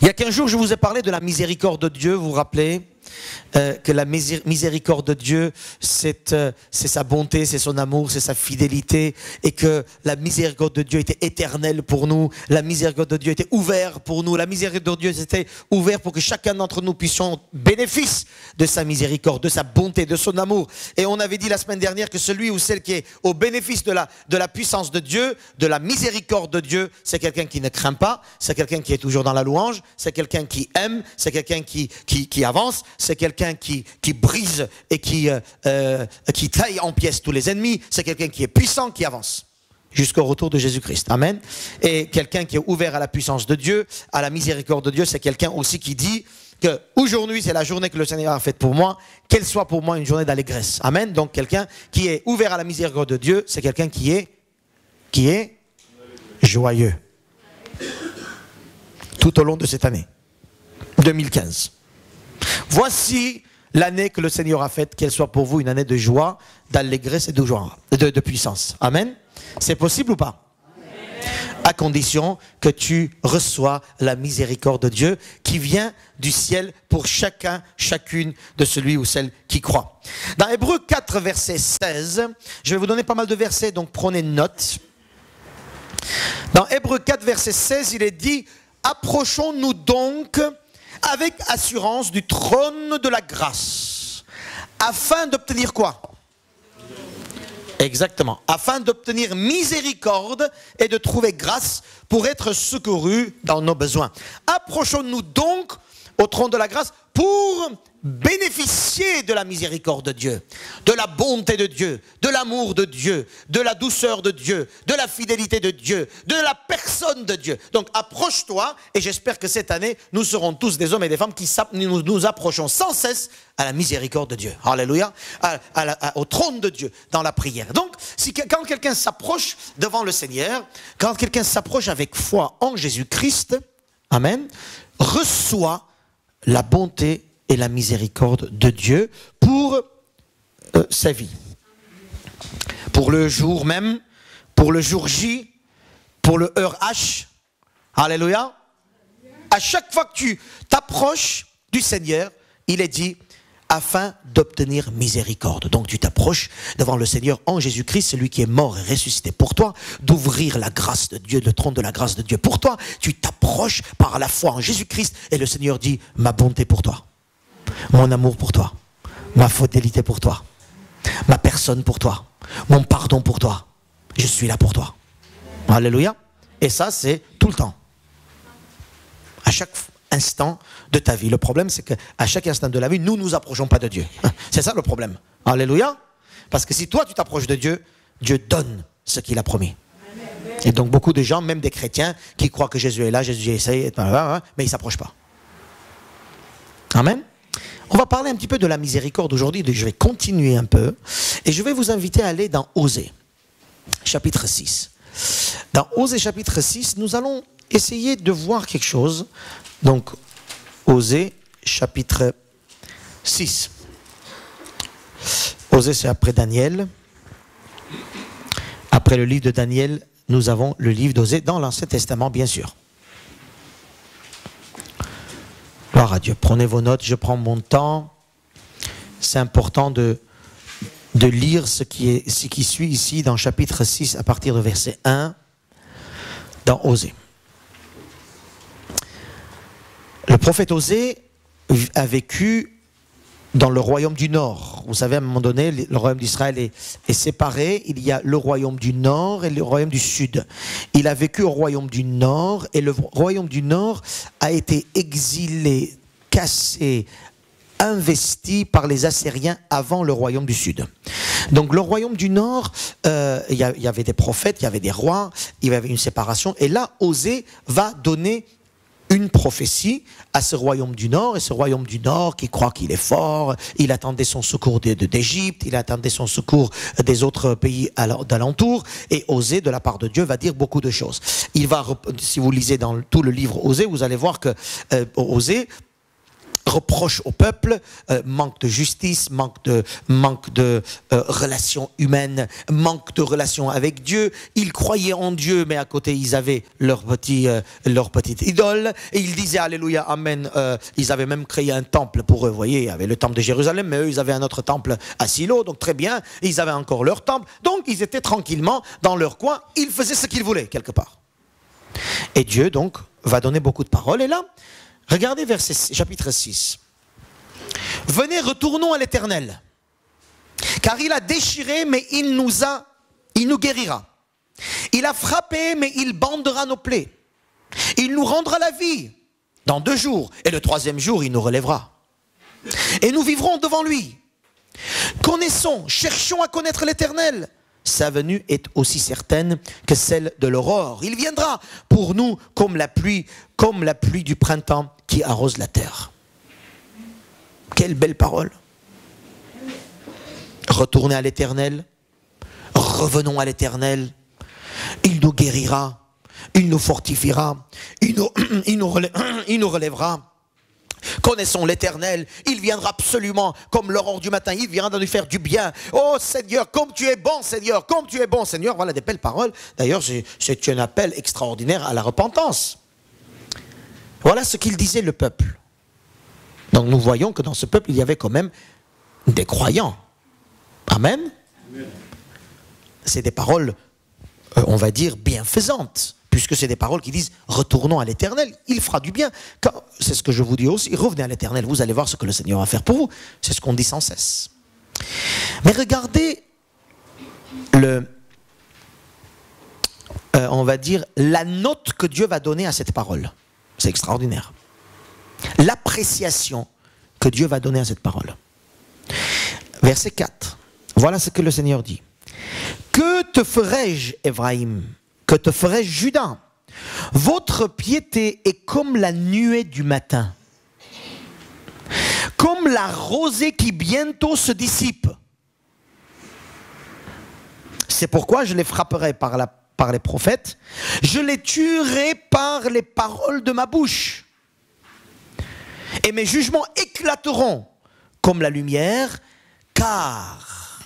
Il y a 15 jours, je vous ai parlé de la miséricorde de Dieu, vous vous rappelez que la miséricorde de Dieu, c'est sa bonté, c'est son amour, c'est sa fidélité, et que la miséricorde de Dieu était éternelle pour nous, la miséricorde de Dieu était ouverte pour nous, la miséricorde de Dieu était ouverte pour que chacun d'entre nous puissions bénéfice de sa miséricorde, de sa bonté, de son amour. Et on avait dit la semaine dernière que celui ou celle qui est au bénéfice de la puissance de Dieu, de la miséricorde de Dieu, c'est quelqu'un qui ne craint pas, c'est quelqu'un qui est toujours dans la louange, c'est quelqu'un qui aime, c'est quelqu'un qui avance, c'est quelqu'un qui brise et qui taille en pièces tous les ennemis, c'est quelqu'un qui est puissant, qui avance jusqu'au retour de Jésus-Christ. Amen. Et quelqu'un qui est ouvert à la puissance de Dieu, à la miséricorde de Dieu, c'est quelqu'un aussi qui dit que aujourd'hui c'est la journée que le Seigneur a faite pour moi, qu'elle soit pour moi une journée d'allégresse. Amen. Donc quelqu'un qui est ouvert à la miséricorde de Dieu, c'est quelqu'un qui est joyeux tout au long de cette année 2015. Voici l'année que le Seigneur a faite, qu'elle soit pour vous une année de joie, d'allégresse et de joie, de puissance. Amen. C'est possible ou pas? À condition que tu reçois la miséricorde de Dieu qui vient du ciel pour chacune de celui ou celle qui croit. Dans Hébreux 4, verset 16, je vais vous donner pas mal de versets, donc prenez note. Dans Hébreux 4, verset 16, il est dit « Approchons-nous donc avec assurance du trône de la grâce, afin d'obtenir quoi ?» Exactement. Afin d'obtenir miséricorde et de trouver grâce pour être secourus dans nos besoins. Approchons-nous donc au trône de la grâce pour bénéficier de la miséricorde de Dieu, de la bonté de Dieu, de l'amour de Dieu, de la douceur de Dieu, de la fidélité de Dieu, de la personne de Dieu. Donc approche-toi, et j'espère que cette année, nous serons tous des hommes et des femmes qui nous approchons sans cesse à la miséricorde de Dieu. Alléluia. Au trône de Dieu, dans la prière. Donc, quand quelqu'un s'approche devant le Seigneur, quand quelqu'un s'approche avec foi en Jésus-Christ, amen, reçoit la bonté et la miséricorde de Dieu pour sa vie. Pour le jour même, pour le jour J, pour le heure H. Alléluia. À chaque fois que tu t'approches du Seigneur, il est dit afin d'obtenir miséricorde. Donc tu t'approches devant le Seigneur en Jésus-Christ, celui qui est mort et ressuscité pour toi, d'ouvrir la grâce de Dieu, le trône de la grâce de Dieu pour toi. Tu t'approches par la foi en Jésus-Christ et le Seigneur dit ma bonté pour toi, mon amour pour toi, ma fidélité pour toi, ma personne pour toi, mon pardon pour toi. Je suis là pour toi. Alléluia. Et ça, c'est tout le temps. À chaque instant de ta vie. Le problème, c'est qu'à chaque instant de la vie, nous ne nous approchons pas de Dieu. C'est ça le problème. Alléluia. Parce que si toi, tu t'approches de Dieu, Dieu donne ce qu'il a promis. Et donc, beaucoup de gens, même des chrétiens, qui croient que Jésus est là, Jésus essaye, mais ils ne s'approchent pas. Amen. On va parler un petit peu de la miséricorde aujourd'hui. Je vais continuer un peu. Et je vais vous inviter à aller dans Osée, chapitre 6. Dans Osée, chapitre 6, nous allons essayer de voir quelque chose. Donc, Osée, chapitre 6. Osée, c'est après Daniel. Après le livre de Daniel, nous avons le livre d'Osée dans l'Ancien Testament, bien sûr. Gloire à Dieu. Prenez vos notes, je prends mon temps. C'est important de lire ce qui suit ici dans chapitre 6 à partir de verset 1 dans Osée. Le prophète Osée a vécu dans le royaume du Nord. Vous savez, à un moment donné, le royaume d'Israël est séparé. Il y a le royaume du Nord et le royaume du Sud. Il a vécu au royaume du Nord et le royaume du Nord a été exilé, cassé, investi par les Assyriens avant le royaume du Sud. Donc le royaume du Nord, il y avait des prophètes, il y avait des rois, il y avait une séparation. Et là, Osée va donner une prophétie à ce royaume du Nord, et ce royaume du Nord qui croit qu'il est fort, il attendait son secours d'Égypte, il attendait son secours des autres pays d'alentour, et Osée, de la part de Dieu, va dire beaucoup de choses. Il va, si vous lisez dans tout le livre Osée, vous allez voir que Osée reproche au peuple, manque de justice, manque de relations humaines, manque de relations avec Dieu. Ils croyaient en Dieu, mais à côté ils avaient leur petite idole, et ils disaient Alléluia, Amen. Ils avaient même créé un temple pour eux, vous voyez, il y avait le temple de Jérusalem, mais eux ils avaient un autre temple à Silo, donc très bien, ils avaient encore leur temple, donc ils étaient tranquillement dans leur coin, ils faisaient ce qu'ils voulaient quelque part. Et Dieu donc va donner beaucoup de paroles, et là, regardez chapitre 6. Venez, retournons à l'Éternel, car il a déchiré, mais il nous guérira. Il a frappé, mais il bandera nos plaies. Il nous rendra la vie dans 2 jours, et le 3e jour, il nous relèvera. Et nous vivrons devant lui. Connaissons, cherchons à connaître l'Éternel. Sa venue est aussi certaine que celle de l'aurore. Il viendra pour nous comme la pluie du printemps qui arrose la terre. Quelle belle parole. Retournez à l'Éternel, revenons à l'Éternel. Il nous guérira, il nous fortifiera, il nous relèvera. Connaissons l'Éternel, il viendra absolument comme l'aurore du matin, il viendra nous faire du bien. Oh Seigneur, comme tu es bon Seigneur, comme tu es bon Seigneur. Voilà des belles paroles. D'ailleurs, c'est un appel extraordinaire à la repentance. Voilà ce qu'il disait le peuple. Donc nous voyons que dans ce peuple, il y avait quand même des croyants. Amen. C'est des paroles, on va dire, bienfaisantes. Puisque c'est des paroles qui disent, retournons à l'Éternel, il fera du bien. C'est ce que je vous dis aussi, revenez à l'Éternel, vous allez voir ce que le Seigneur va faire pour vous. C'est ce qu'on dit sans cesse. Mais regardez, on va dire, la note que Dieu va donner à cette parole. C'est extraordinaire. L'appréciation que Dieu va donner à cette parole. Verset 4. Voilà ce que le Seigneur dit. Que te ferai-je, Éphraïm? Que te ferai-je, Juda? Votre piété est comme la nuée du matin, comme la rosée qui bientôt se dissipe. C'est pourquoi je les frapperai par les prophètes, je les tuerai par les paroles de ma bouche. Et mes jugements éclateront comme la lumière, car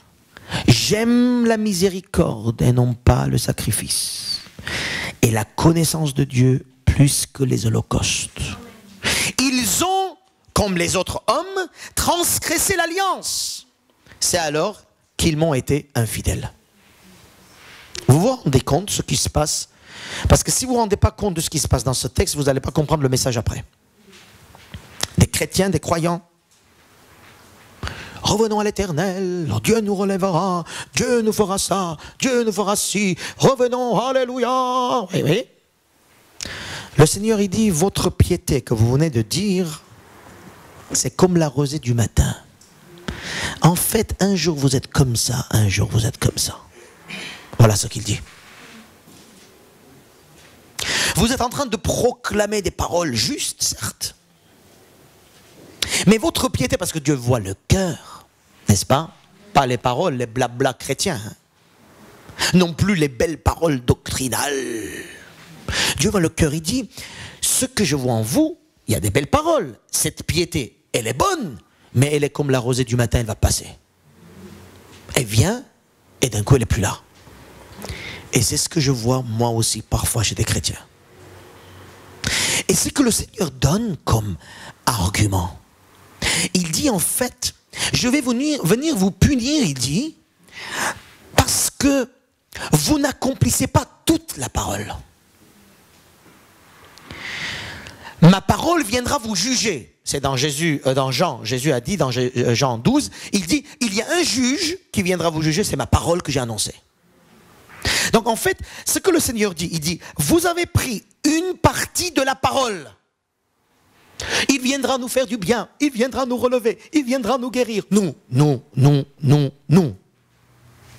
j'aime la miséricorde et non pas le sacrifice, et la connaissance de Dieu plus que les holocaustes. Ils ont, comme les autres hommes, transgressé l'alliance. C'est alors qu'ils m'ont été infidèles. Vous vous rendez compte de ce qui se passe? Parce que si vous ne vous rendez pas compte de ce qui se passe dans ce texte, vous n'allez pas comprendre le message après. Des chrétiens, des croyants. Revenons à l'Éternel, Dieu nous relèvera, Dieu nous fera ça, Dieu nous fera ci, revenons, alléluia. Oui, oui. Le Seigneur, il dit, votre piété que vous venez de dire, c'est comme la rosée du matin. En fait, un jour vous êtes comme ça, un jour vous êtes comme ça. Voilà ce qu'il dit. Vous êtes en train de proclamer des paroles justes, certes. Mais votre piété, parce que Dieu voit le cœur, n'est-ce pas? Pas les paroles, les blabla chrétiens. Non plus les belles paroles doctrinales. Dieu voit le cœur, il dit, ce que je vois en vous, il y a des belles paroles. Cette piété, elle est bonne, mais elle est comme la rosée du matin, elle va passer. Elle vient, et d'un coup, elle n'est plus là. Et c'est ce que je vois moi aussi parfois chez des chrétiens. Et ce que le Seigneur donne comme argument. Il dit en fait, je vais venir vous punir, il dit, parce que vous n'accomplissez pas toute la parole. Ma parole viendra vous juger. C'est dans Jean, Jésus a dit dans Jean 12, il dit, il y a un juge qui viendra vous juger, c'est ma parole que j'ai annoncée. Donc en fait, ce que le Seigneur dit, il dit, vous avez pris une partie de la parole. Il viendra nous faire du bien, il viendra nous relever, il viendra nous guérir. Nous. Vous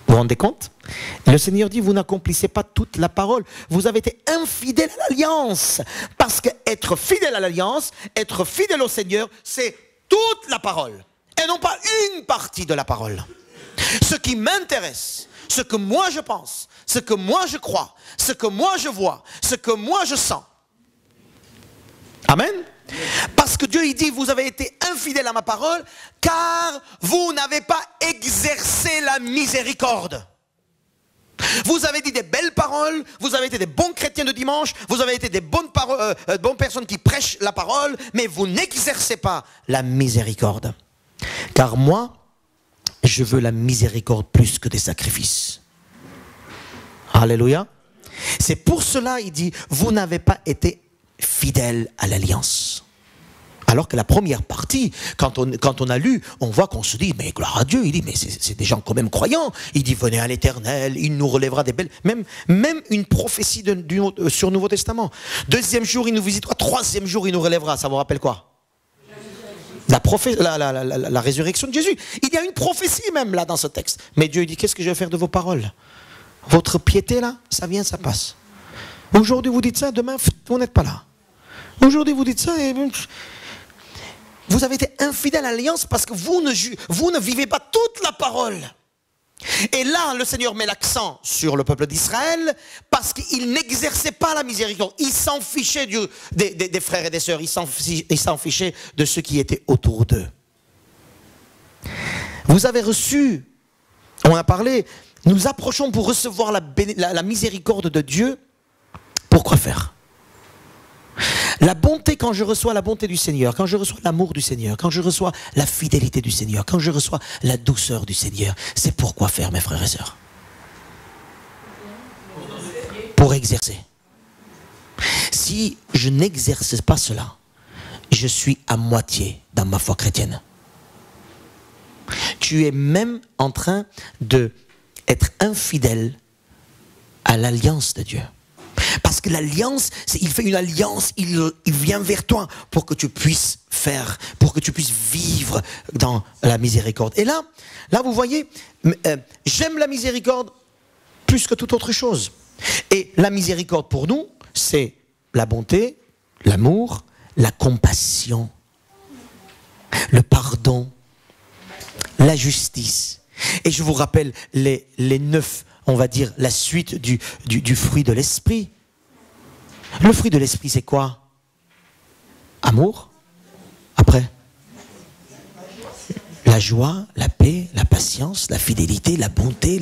vous rendez compte? Le Seigneur dit, vous n'accomplissez pas toute la parole. Vous avez été infidèles à l'alliance. Parce que être fidèle à l'alliance, être fidèle au Seigneur, c'est toute la parole. Et non pas une partie de la parole. Ce qui m'intéresse, ce que moi je pense, ce que moi je crois, ce que moi je vois, ce que moi je sens. Amen. Parce que Dieu, il dit, vous avez été infidèles à ma parole, car vous n'avez pas exercé la miséricorde. Vous avez dit des belles paroles, vous avez été des bons chrétiens de dimanche, vous avez été des bonnes personnes qui prêchent la parole, mais vous n'exercez pas la miséricorde. Car moi, je veux la miséricorde plus que des sacrifices. Alléluia. C'est pour cela, il dit, vous n'avez pas été fidèles à l'alliance. Alors que la première partie, quand on a lu, on voit qu'on se dit, mais gloire à Dieu, il dit, mais c'est des gens quand même croyants. Il dit, venez à l'Éternel, il nous relèvera des belles... Même une prophétie sur le Nouveau Testament. Deuxième jour, il nous visitera. Troisième jour, il nous relèvera. Ça vous rappelle quoi? La résurrection de Jésus. Il y a une prophétie même là dans ce texte. Mais Dieu dit, qu'est-ce que je vais faire de vos paroles? Votre piété là, ça vient, ça passe. Aujourd'hui, vous dites ça, demain, vous n'êtes pas là. Aujourd'hui, vous dites ça et... Vous avez été infidèle à l'alliance parce que vous ne vivez pas toute la parole. Et là, le Seigneur met l'accent sur le peuple d'Israël parce qu'il n'exerçait pas la miséricorde. Il s'en fichait des frères et des sœurs. Il s'en fichait de ceux qui étaient autour d'eux. Vous avez reçu, on a parlé, nous approchons pour recevoir la miséricorde de Dieu. Pourquoi faire? La bonté, quand je reçois la bonté du Seigneur, quand je reçois l'amour du Seigneur, quand je reçois la fidélité du Seigneur, quand je reçois la douceur du Seigneur, c'est pourquoi faire, mes frères et sœurs? Pour exercer. Si je n'exerce pas cela, je suis à moitié dans ma foi chrétienne. Tu es même en train d'être infidèle à l'alliance de Dieu. Parce que l'alliance, il fait une alliance, il vient vers toi pour que tu puisses faire, pour que tu puisses vivre dans la miséricorde. Et là vous voyez, j'aime la miséricorde plus que toute autre chose. Et la miséricorde pour nous, c'est la bonté, l'amour, la compassion, le pardon, la justice. Et je vous rappelle les 9, on va dire, la suite du fruit de l'esprit. Le fruit de l'esprit, c'est quoi? Amour. Après, la joie, la paix, la patience, la fidélité, la bonté,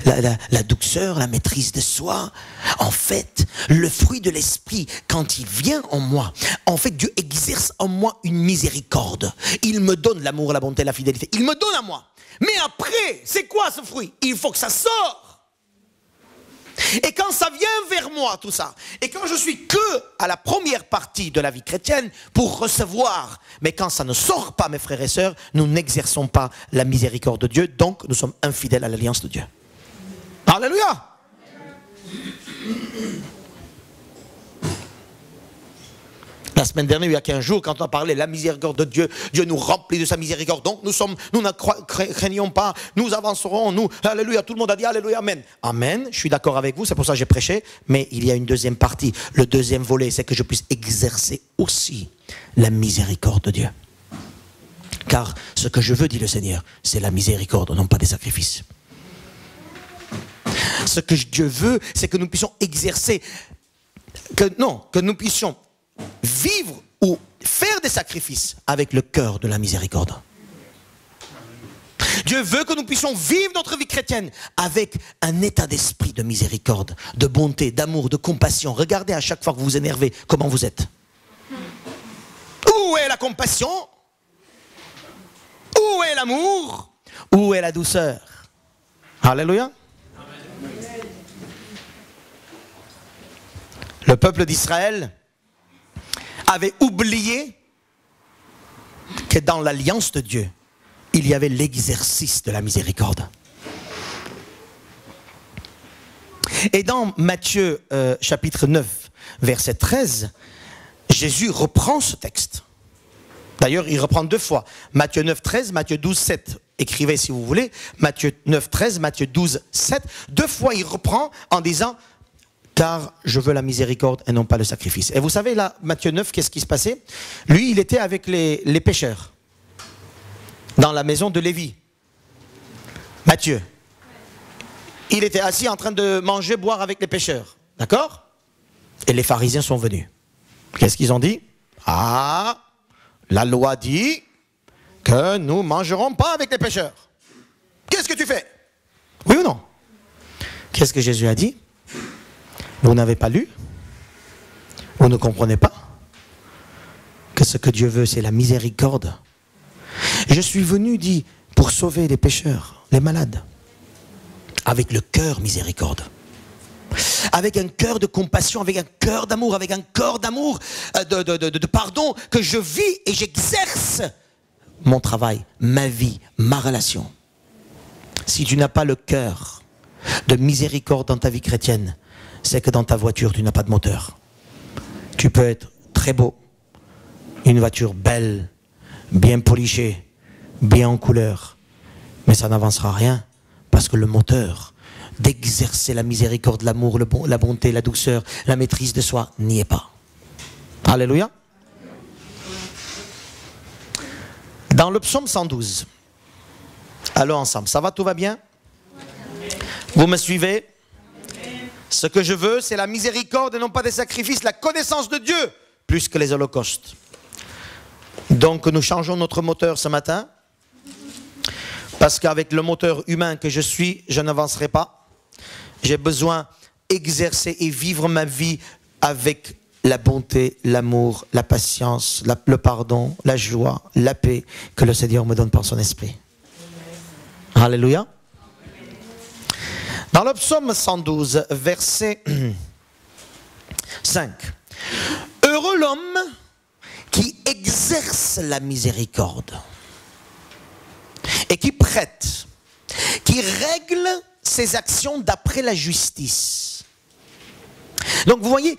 la douceur, la maîtrise de soi. En fait, le fruit de l'esprit, quand il vient en moi, en fait, Dieu exerce en moi une miséricorde. Il me donne l'amour, la bonté, la fidélité. Il me donne à moi. Mais après, c'est quoi ce fruit? Il faut que ça sorte. Et quand ça vient vers moi, tout ça, et quand je suis que à la première partie de la vie chrétienne pour recevoir, mais quand ça ne sort pas, mes frères et sœurs, nous n'exerçons pas la miséricorde de Dieu, donc nous sommes infidèles à l'alliance de Dieu. Alléluia! La semaine dernière, il y a 15 jours, quand on a parlé de la miséricorde de Dieu, Dieu nous remplit de sa miséricorde. Donc nous ne craignons pas, nous avancerons, nous, alléluia, tout le monde a dit alléluia, amen. Amen, je suis d'accord avec vous, c'est pour ça que j'ai prêché, mais il y a une deuxième partie. Le deuxième volet, c'est que je puisse exercer aussi la miséricorde de Dieu. Car ce que je veux, dit le Seigneur, c'est la miséricorde, non pas des sacrifices. Ce que Dieu veut, c'est que nous puissions exercer, que nous puissions vivre ou faire des sacrifices avec le cœur de la miséricorde. Dieu veut que nous puissions vivre notre vie chrétienne avec un état d'esprit de miséricorde, de bonté, d'amour, de compassion. Regardez à chaque fois que vous vous énervez, comment vous êtes. Où est la compassion? Où est l'amour? Où est la douceur? Alléluia. Le peuple d'Israël avait oublié que dans l'alliance de Dieu, il y avait l'exercice de la miséricorde. Et dans Matthieu chapitre 9, verset 13, Jésus reprend ce texte. D'ailleurs, il reprend 2 fois. Matthieu 9, 13, Matthieu 12, 7. Écrivez si vous voulez. Matthieu 9, 13, Matthieu 12, 7. 2 fois, il reprend en disant... Car je veux la miséricorde et non pas le sacrifice. Et vous savez, là, Matthieu 9, qu'est-ce qui se passait? Lui, il était avec les pécheurs. Dans la maison de Lévi. Matthieu. Il était assis en train de manger, boire avec les pécheurs. D'accord? Et les pharisiens sont venus. Qu'est-ce qu'ils ont dit? Ah, La loi dit que nous ne mangerons pas avec les pécheurs. Qu'est-ce que tu fais? Oui ou non? Qu'est-ce que Jésus a dit? Vous n'avez pas lu? Vous ne comprenez pas que ce que Dieu veut, c'est la miséricorde. Je suis venu, dit, pour sauver les pécheurs, les malades, avec le cœur miséricorde. Avec un cœur de compassion, avec un cœur d'amour, avec un cœur d'amour, de pardon, que je vis et j'exerce mon travail, ma vie, ma relation. Si tu n'as pas le cœur de miséricorde dans ta vie chrétienne, c'est que dans ta voiture, tu n'as pas de moteur. Tu peux être très beau, une voiture belle, bien polichée, bien en couleur, mais ça n'avancera rien parce que le moteur d'exercer la miséricorde, l'amour, la bonté, la douceur, la maîtrise de soi n'y est pas. Alléluia. Dans le psaume 112, allons ensemble, ça va, tout va bien? Vous me suivez? Ce que je veux, c'est la miséricorde et non pas des sacrifices, la connaissance de Dieu, plus que les holocaustes. Donc nous changeons notre moteur ce matin, parce qu'avec le moteur humain que je suis, je n'avancerai pas. J'ai besoin d'exercer et vivre ma vie avec la bonté, l'amour, la patience, le pardon, la joie, la paix que le Seigneur me donne par son esprit. Alléluia. Dans le psaume 112, verset 5. Heureux l'homme qui exerce la miséricorde et qui prête, qui règle ses actions d'après la justice. Donc vous voyez,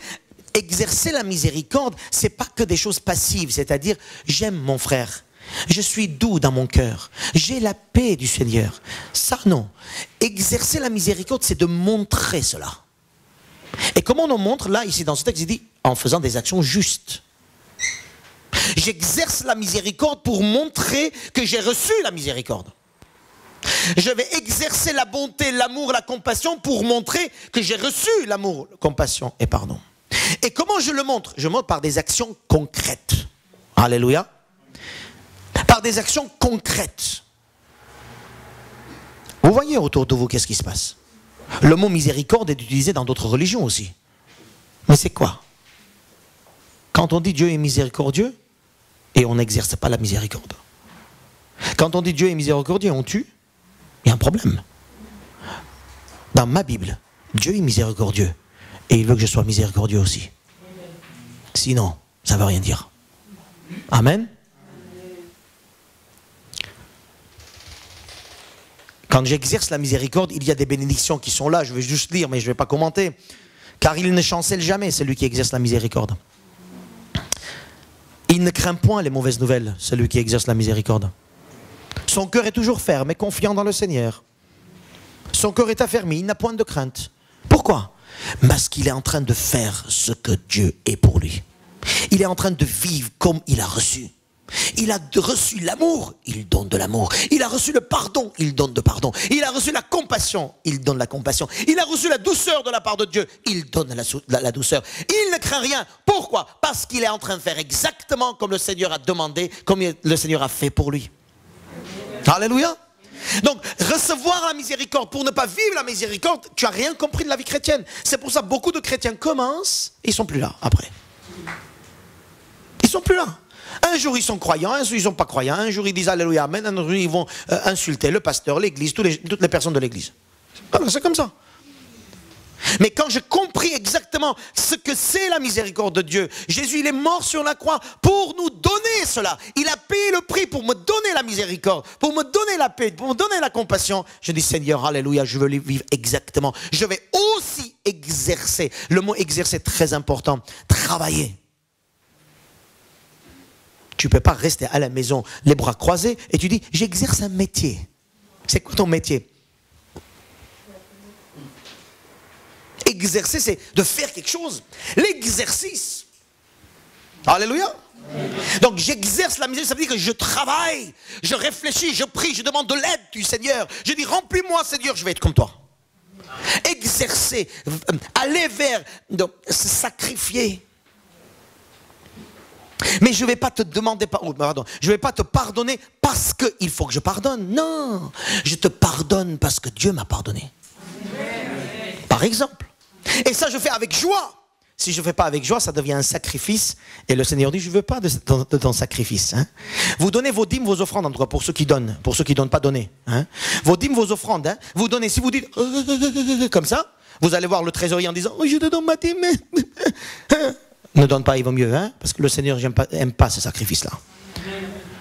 exercer la miséricorde, c'est pas que des choses passives, c'est-à-dire j'aime mon frère, je suis doux dans mon cœur, j'ai la paix du Seigneur. Ça non. Exercer la miséricorde, c'est de montrer cela. Et comment on montre là, ici dans ce texte, il dit en faisant des actions justes. J'exerce la miséricorde pour montrer que j'ai reçu la miséricorde. Je vais exercer la bonté, l'amour, la compassion pour montrer que j'ai reçu l'amour, la compassion et pardon. Et comment je le montre? Je montre par des actions concrètes. Alléluia. Par des actions concrètes. Vous voyez autour de vous qu'est-ce qui se passe? Le mot miséricorde est utilisé dans d'autres religions aussi. Mais c'est quoi? Quand on dit Dieu est miséricordieux et on n'exerce pas la miséricorde. Quand on dit Dieu est miséricordieux et on tue, il y a un problème. Dans ma Bible, Dieu est miséricordieux et il veut que je sois miséricordieux aussi. Sinon, ça ne veut rien dire. Amen. Quand j'exerce la miséricorde, il y a des bénédictions qui sont là. Je vais juste lire, mais je ne vais pas commenter. Car il ne chancelle jamais, celui qui exerce la miséricorde. Il ne craint point les mauvaises nouvelles, celui qui exerce la miséricorde. Son cœur est toujours ferme et confiant dans le Seigneur. Son cœur est affermi, il n'a point de crainte. Pourquoi? Parce qu'il est en train de faire ce que Dieu est pour lui. Il est en train de vivre comme il a reçu. Il a reçu l'amour, il donne de l'amour. Il a reçu le pardon, il donne de pardon. Il a reçu la compassion, il donne la compassion. Il a reçu la douceur de la part de Dieu, il donne la douceur. Il ne craint rien. Pourquoi? Parce qu'il est en train de faire exactement comme le Seigneur a demandé, comme le Seigneur a fait pour lui. Alléluia. Donc, recevoir la miséricorde pour ne pas vivre la miséricorde, tu n'as rien compris de la vie chrétienne. C'est pour ça que beaucoup de chrétiens commencent, ils ne sont plus là après. Ils ne sont plus là. Un jour ils sont croyants, un jour ils ne sont pas croyants, un jour ils disent Alléluia, Amen, un jour ils vont insulter le pasteur, l'église, toutes les personnes de l'église. C'est comme ça. Mais quand j'ai compris exactement ce que c'est la miséricorde de Dieu, Jésus il est mort sur la croix pour nous donner cela. Il a payé le prix pour me donner la miséricorde, pour me donner la paix, pour me donner la compassion. Je dis Seigneur, Alléluia, je veux le vivre exactement. Je vais aussi exercer. Le mot exercer est très important. Travailler. Tu ne peux pas rester à la maison les bras croisés et tu dis j'exerce un métier. C'est quoi ton métier? Exercer, c'est de faire quelque chose. L'exercice. Alléluia. Donc j'exerce la miséricorde, ça veut dire que je travaille, je réfléchis, je prie, je demande de l'aide du Seigneur. Je dis remplis-moi Seigneur, je vais être comme toi. Exercer, aller vers, se sacrifier. Mais je ne vais pas te demander, je ne vais pas te pardonner parce qu'il faut que je pardonne. Non, je te pardonne parce que Dieu m'a pardonné. Par exemple. Et ça, je fais avec joie. Si je ne fais pas avec joie, ça devient un sacrifice. Et le Seigneur dit, je ne veux pas de ton sacrifice. Hein. Vous donnez vos dîmes, vos offrandes, en tout cas, pour ceux qui donnent. Pour ceux qui ne donnent pas, donnez. Hein. Vos dîmes, vos offrandes. Hein. Vous donnez, si vous dites comme ça, vous allez voir le trésorier en disant, oh, je te donne ma dîme. Ne donne pas, il vaut mieux. Hein, parce que le Seigneur n'aime pas ce sacrifice-là.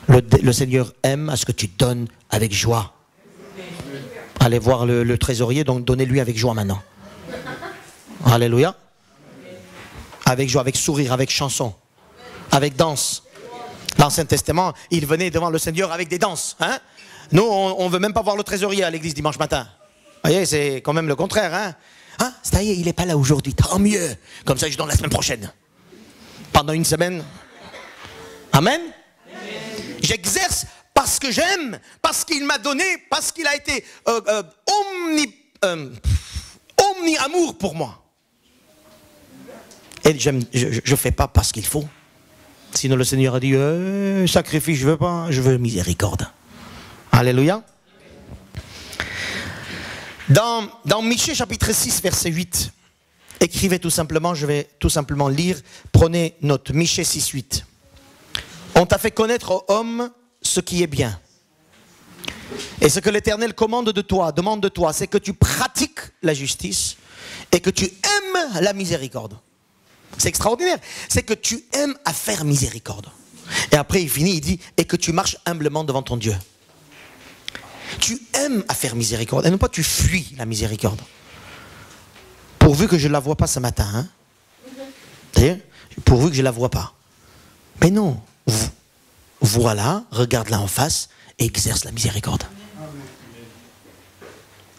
Le Seigneur aime à ce que tu donnes avec joie. Allez voir le trésorier, donc donnez-lui avec joie maintenant. Alléluia. Avec joie, avec sourire, avec chanson, avec danse. L'Ancien Testament, il venait devant le Seigneur avec des danses. Hein? Nous, on ne veut même pas voir le trésorier à l'église dimanche matin. Vous voyez, c'est quand même le contraire. Hein? Hein? Ça y est, il n'est pas là aujourd'hui. Tant mieux. Comme ça, je donne la semaine prochaine. Pendant une semaine. Amen. J'exerce parce que j'aime, parce qu'il m'a donné, parce qu'il a été omni-amour pour moi. Et je ne fais pas parce qu'il faut. Sinon le Seigneur a dit, sacrifice, je ne veux pas, je veux miséricorde. Alléluia. Dans Michée chapitre 6, verset 8, écrivez tout simplement, je vais tout simplement lire, prenez note, Michée 6, 8. On t'a fait connaître, ô homme, ce qui est bien. Et ce que l'Éternel demande de toi, c'est que tu pratiques la justice et que tu aimes la miséricorde. C'est extraordinaire. C'est que tu aimes à faire miséricorde. Et après il finit, il dit, et que tu marches humblement devant ton Dieu. Tu aimes à faire miséricorde. Et non pas tu fuis la miséricorde. Pourvu que je ne la vois pas ce matin. Hein? C'est-à-dire, pourvu que je ne la vois pas. Mais non. Voilà, regarde-la en face et exerce la miséricorde.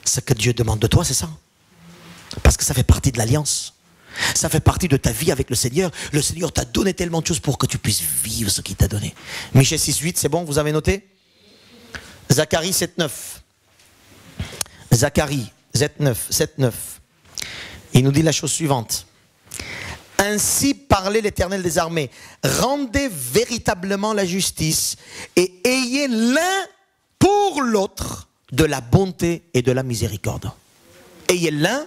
Ce que Dieu demande de toi, c'est ça. Parce que ça fait partie de l'alliance. Ça fait partie de ta vie avec le Seigneur. Le Seigneur t'a donné tellement de choses pour que tu puisses vivre ce qu'il t'a donné. Michée 6, 8, c'est bon, vous avez noté? Zacharie 7, 9. Zacharie 7, 9. Il nous dit la chose suivante. Ainsi parlait l'Éternel des armées. Rendez véritablement la justice et ayez l'un pour l'autre de la bonté et de la miséricorde. Ayez l'un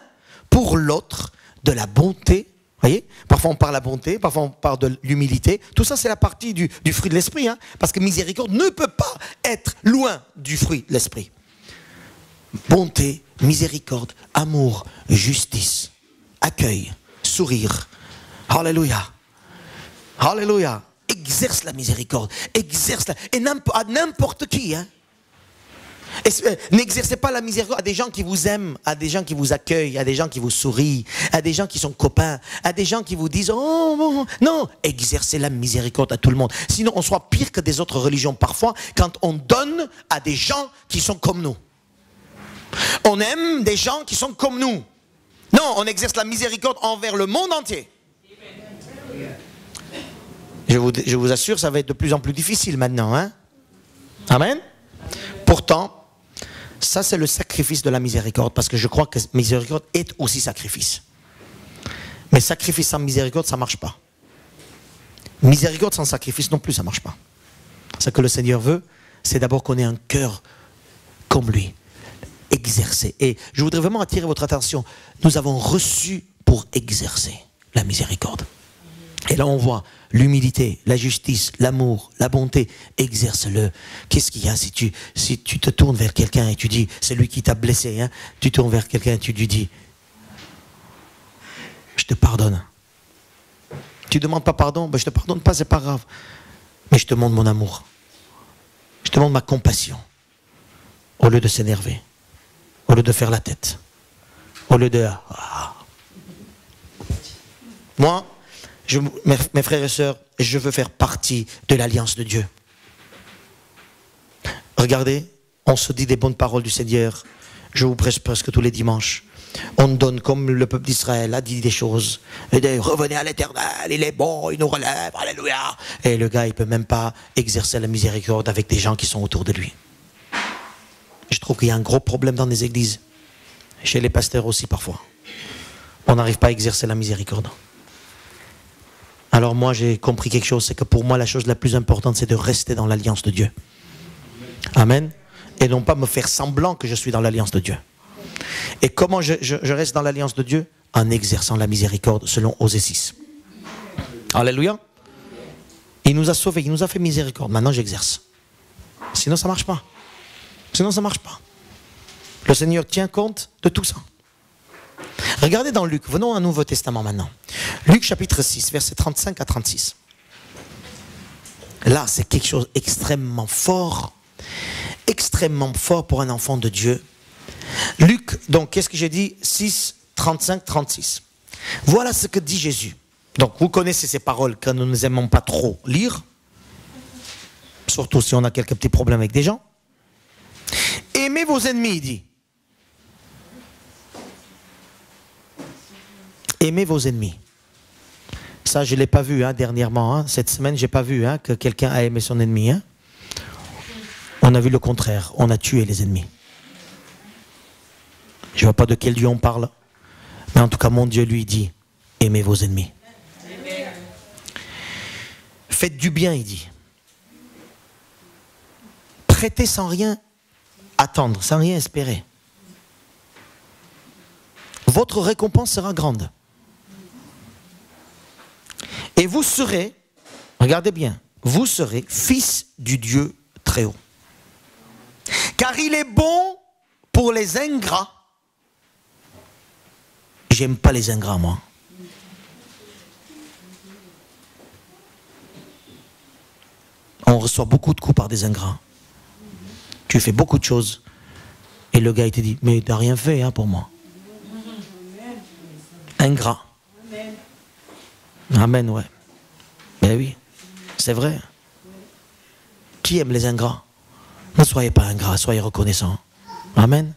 pour l'autre de la bonté. Voyez, parfois on parle de la bonté, parfois on parle de l'humilité. Tout ça, c'est la partie du fruit de l'esprit. Hein, parce que miséricorde ne peut pas être loin du fruit de l'esprit. Bonté, miséricorde, amour, justice, accueil, sourire. Alléluia. Alléluia. Exerce la miséricorde. Exerce-la. Et à n'importe qui. Hein. N'exercez pas la miséricorde à des gens qui vous aiment, à des gens qui vous accueillent, à des gens qui vous sourient, à des gens qui sont copains, à des gens qui vous disent « Oh, non !» Exercez la miséricorde à tout le monde. Sinon, on sera pire que des autres religions parfois quand on donne à des gens qui sont comme nous. On aime des gens qui sont comme nous. Non, on exerce la miséricorde envers le monde entier. Je vous assure, ça va être de plus en plus difficile maintenant. Hein? Amen. Pourtant, ça c'est le sacrifice de la miséricorde, parce que je crois que miséricorde est aussi sacrifice. Mais sacrifice sans miséricorde, ça ne marche pas. Miséricorde sans sacrifice non plus, ça ne marche pas. Ce que le Seigneur veut, c'est d'abord qu'on ait un cœur comme lui, exercer. Et je voudrais vraiment attirer votre attention. Nous avons reçu pour exercer la miséricorde. Et là on voit l'humilité, la justice, l'amour, la bonté, exerce-le. Qu'est-ce qu'il y a si tu te tournes vers quelqu'un et tu dis, c'est lui qui t'a blessé, hein? Tu tournes vers quelqu'un et tu lui dis, je te pardonne. Tu ne demandes pas pardon, ben je ne te pardonne pas, c'est pas grave. Mais je te montre mon amour. Je te montre ma compassion. Au lieu de s'énerver, au lieu de faire la tête, au lieu de... Moi, mes frères et sœurs, je veux faire partie de l'alliance de Dieu. Regardez, on se dit des bonnes paroles du Seigneur. Je vous prêche presque tous les dimanches. On donne comme le peuple d'Israël a dit des choses. Revenez à l'Éternel, il est bon, il nous relève, alléluia. Et le gars, il ne peut même pas exercer la miséricorde avec des gens qui sont autour de lui. Je trouve qu'il y a un gros problème dans les églises. Chez les pasteurs aussi parfois. On n'arrive pas à exercer la miséricorde. Alors moi j'ai compris quelque chose, c'est que pour moi la chose la plus importante c'est de rester dans l'alliance de Dieu. Amen. Et non pas me faire semblant que je suis dans l'alliance de Dieu. Et comment je reste dans l'alliance de Dieu? En exerçant la miséricorde selon Osée 6. Alléluia. Il nous a sauvés, il nous a fait miséricorde. Maintenant j'exerce. Sinon ça ne marche pas. Sinon ça ne marche pas. Le Seigneur tient compte de tout ça. Regardez dans Luc, venons au Nouveau Testament maintenant. Luc chapitre 6, versets 35 à 36. Là, c'est quelque chose d'extrêmement fort pour un enfant de Dieu. Luc, donc, qu'est-ce que j'ai dit? 6, 35, 36. Voilà ce que dit Jésus. Donc, vous connaissez ces paroles que nous n'aimons pas trop lire, surtout si on a quelques petits problèmes avec des gens. Aimez vos ennemis, il dit. Aimez vos ennemis. Ça, je ne l'ai pas vu dernièrement. Cette semaine, je n'ai pas vu que quelqu'un a aimé son ennemi. On a vu le contraire. On a tué les ennemis. Je ne vois pas de quel Dieu on parle. Mais en tout cas, mon Dieu lui dit, aimez vos ennemis. Amen. Faites du bien, il dit. Prêtez sans rien attendre, sans rien espérer. Votre récompense sera grande. Et vous serez, regardez bien, vous serez fils du Dieu très haut. Car il est bon pour les ingrats. J'aime pas les ingrats, moi. On reçoit beaucoup de coups par des ingrats. Tu fais beaucoup de choses. Et le gars, il te dit, mais tu n'as rien fait pour moi. Ingrat. Amen, ouais. Ben oui, c'est vrai. Qui aime les ingrats? Ne soyez pas ingrats, soyez reconnaissants. Amen.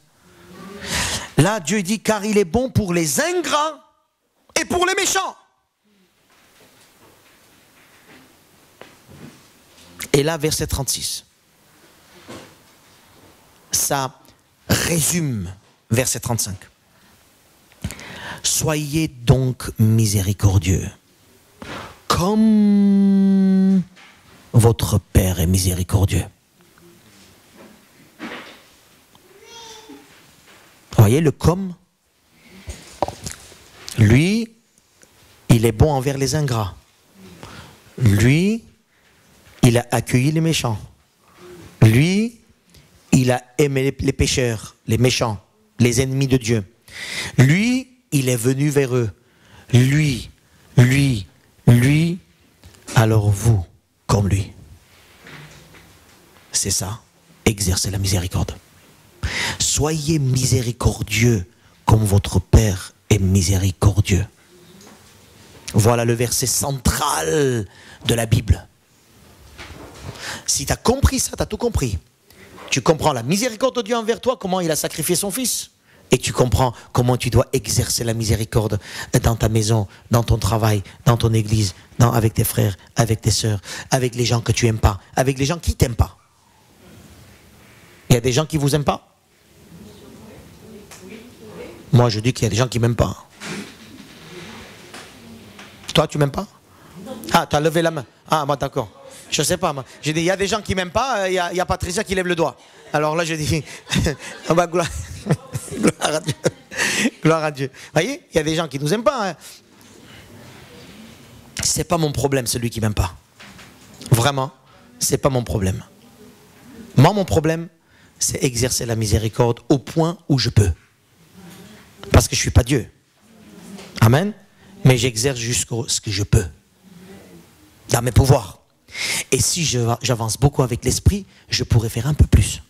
Là, Dieu dit, car il est bon pour les ingrats et pour les méchants. Et là, verset 36. Ça résume verset 35. Soyez donc miséricordieux, comme votre Père est miséricordieux. Voyez le comme. Lui, il est bon envers les ingrats. Lui, il a accueilli les méchants. Lui, il a aimé les pécheurs, les méchants, les ennemis de Dieu. Lui, il est venu vers eux. Lui, alors vous, comme lui. C'est ça, exercez la miséricorde. Soyez miséricordieux comme votre Père est miséricordieux. Voilà le verset central de la Bible. Si tu as compris ça, tu as tout compris. Tu comprends la miséricorde de Dieu envers toi, comment il a sacrifié son fils. Et tu comprends comment tu dois exercer la miséricorde dans ta maison, dans ton travail, dans ton église, avec tes frères, avec tes sœurs, avec les gens que tu n'aimes pas, avec les gens qui ne t'aiment pas. Il y a des gens qui ne vous aiment pas? Moi, je dis qu'il y a des gens qui ne m'aiment pas. Toi, tu ne m'aimes pas? Ah, tu as levé la main. Ah, moi, d'accord. Je ne sais pas, moi. J'ai dit, il y a des gens qui ne m'aiment pas, il y a Patricia qui lève le doigt. Alors là, je dis, oh bah, gloire à Dieu. Gloire à Dieu. Vous voyez, il y a des gens qui ne nous aiment pas. C'est pas mon problème, celui qui ne m'aime pas. Vraiment, c'est pas mon problème. Moi, mon problème, c'est exercer la miséricorde au point où je peux. Parce que je ne suis pas Dieu. Amen. Mais j'exerce jusqu'à ce que je peux. Dans mes pouvoirs. Et si j'avance beaucoup avec l'esprit, je pourrai faire un peu plus.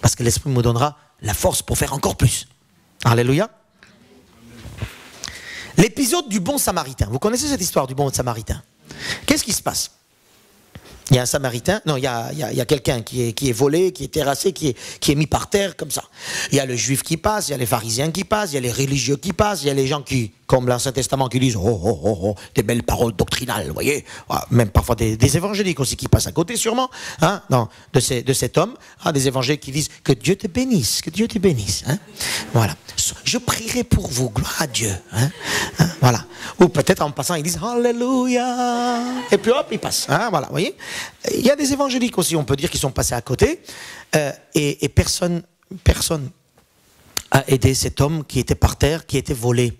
Parce que l'esprit me donnera la force pour faire encore plus. Alléluia. L'épisode du bon samaritain. Vous connaissez cette histoire du bon samaritain? Qu'est-ce qui se passe? Il y a un samaritain, non, il y a quelqu'un qui est volé, qui est terrassé, qui est mis par terre comme ça. Il y a le juif qui passe, il y a les pharisiens qui passent, il y a les religieux qui passent, il y a les gens qui comme l'Ancien Testament qui disent des belles paroles doctrinales, vous voyez. Même parfois des évangéliques aussi qui passent à côté sûrement, hein, non, de cet homme, hein, des évangéliques qui disent que Dieu te bénisse, hein. Voilà. Je prierai pour vous, gloire à Dieu, hein, voilà. Ou peut-être en passant ils disent Alléluia, et puis hop, ils passent, hein, voilà, vous voyez. Il y a des évangéliques aussi, on peut dire, qui sont passés à côté, et personne a aidé cet homme qui était par terre, qui était volé.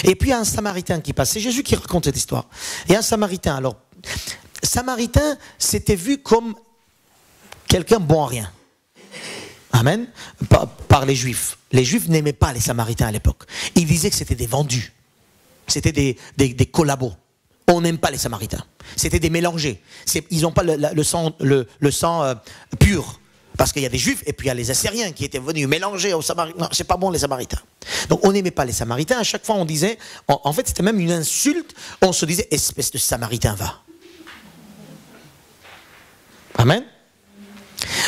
Et puis il y a un Samaritain qui passe. C'est Jésus qui raconte cette histoire. Il y a un Samaritain. Alors, Samaritain, c'était vu comme quelqu'un bon à rien. Amen. Par les Juifs. Les Juifs n'aimaient pas les Samaritains à l'époque. Ils disaient que c'était des vendus. C'était des collabos. On n'aime pas les Samaritains. C'était des mélangés. Ils n'ont pas le sang pur. Parce qu'il y a des Juifs et puis il y a les Assyriens qui étaient venus mélanger aux Samaritains. Non, c'est pas bon les Samaritains. Donc on n'aimait pas les Samaritains. À chaque fois on disait, en fait c'était même une insulte. On se disait, espèce de Samaritain va. Amen.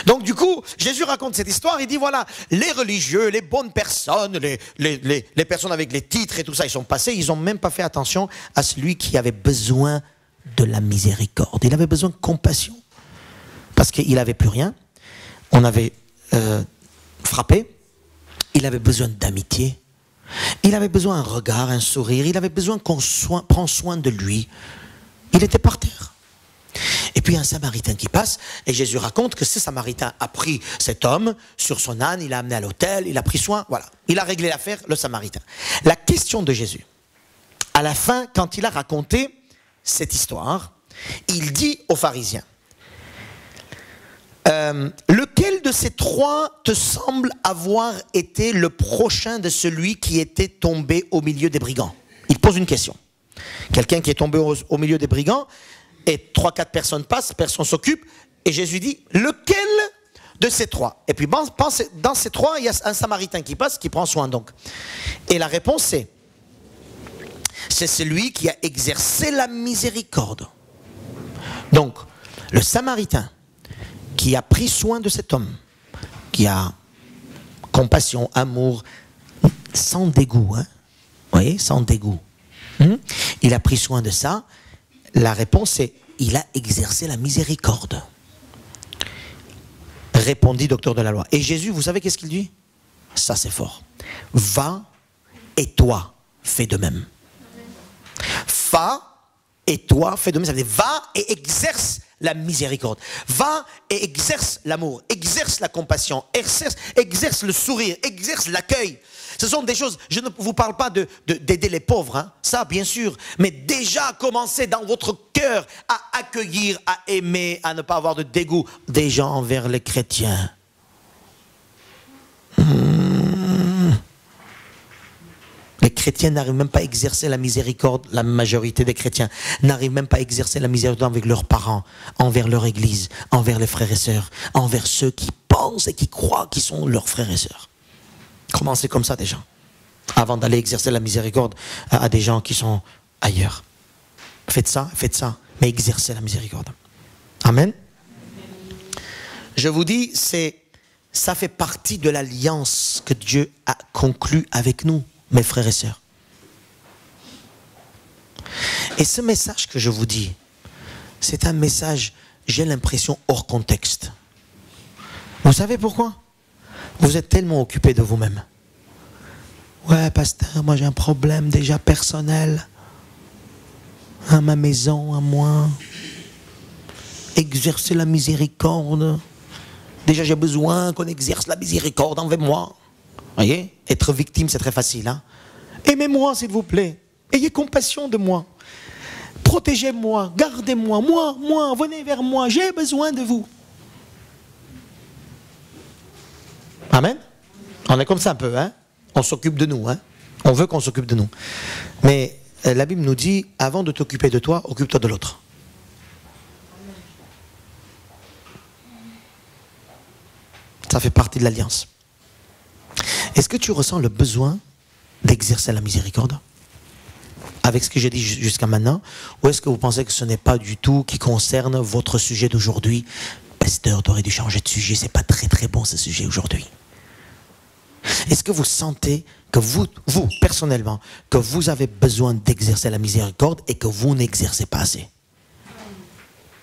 Donc du coup, Jésus raconte cette histoire. Il dit voilà, les religieux, les bonnes personnes, les personnes avec les titres et tout ça, ils sont passés. Ils n'ont même pas fait attention à celui qui avait besoin de la miséricorde. Il avait besoin de compassion parce qu'il n'avait plus rien. On avait frappé, il avait besoin d'amitié, il avait besoin d'un regard, un sourire, il avait besoin qu'on prenne soin de lui. Il était par terre. Et puis un Samaritain qui passe, et Jésus raconte que ce Samaritain a pris cet homme sur son âne, il l'a amené à l'hôtel, il a pris soin, voilà. Il a réglé l'affaire, le Samaritain. La question de Jésus, à la fin, quand il a raconté cette histoire, il dit aux pharisiens, lequel de ces trois te semble avoir été le prochain de celui qui était tombé au milieu des brigands? Il pose une question. Quelqu'un qui est tombé au milieu des brigands, et 3-4 personnes passent, personne s'occupe, et Jésus dit, lequel de ces trois? Et puis dans ces trois, il y a un Samaritain qui passe, qui prend soin donc. Et la réponse c'est celui qui a exercé la miséricorde. Donc, le Samaritain qui a pris soin de cet homme, qui a compassion, amour, sans dégoût, hein? Vous voyez, sans dégoût. Il a pris soin de ça. La réponse est, il a exercé la miséricorde. Répondit docteur de la loi. Et Jésus, vous savez qu'est-ce qu'il dit? Ça c'est fort. Va et toi, fais de même. Va et toi, fais de même. Ça veut dire, va et exerce la miséricorde. Va et exerce l'amour, exerce la compassion, exerce le sourire, exerce l'accueil. Ce sont des choses, je ne vous parle pas d'aider les pauvres, hein, ça bien sûr, mais déjà commencez dans votre cœur à accueillir, à aimer, à ne pas avoir de dégoût des gens envers les chrétiens. Les chrétiens n'arrivent même pas à exercer la miséricorde, la majorité des chrétiens n'arrivent même pas à exercer la miséricorde avec leurs parents, envers leur église, envers les frères et sœurs, envers ceux qui pensent et qui croient qu'ils sont leurs frères et sœurs. Commencez comme ça déjà, avant d'aller exercer la miséricorde à des gens qui sont ailleurs. Faites ça, mais exercez la miséricorde. Amen. Je vous dis, ça fait partie de l'alliance que Dieu a conclue avec nous, mes frères et sœurs. Et ce message que je vous dis, c'est un message, j'ai l'impression, hors contexte. Vous savez pourquoi? Vous êtes tellement occupé de vous-même. Ouais, pasteur, moi j'ai un problème déjà personnel. À ma maison, à moi. Exercer la miséricorde. Déjà j'ai besoin qu'on exerce la miséricorde envers moi. Voyez, être victime, c'est très facile. Hein? Aimez-moi, s'il vous plaît. Ayez compassion de moi. Protégez-moi, gardez-moi. Moi, venez vers moi. J'ai besoin de vous. Amen. On est comme ça un peu. Hein? On s'occupe de nous. Hein? On veut qu'on s'occupe de nous. Mais la Bible nous dit, avant de t'occuper de toi, occupe-toi de l'autre. Ça fait partie de l'alliance. Est-ce que tu ressens le besoin d'exercer la miséricorde avec ce que j'ai dit jusqu'à maintenant? Ou est-ce que vous pensez que ce n'est pas du tout qui concerne votre sujet d'aujourd'hui? Pasteur, tu aurais dû changer de sujet, c'est pas très très bon ce sujet aujourd'hui. Est-ce que vous sentez que vous, personnellement, que vous avez besoin d'exercer la miséricorde et que vous n'exercez pas assez?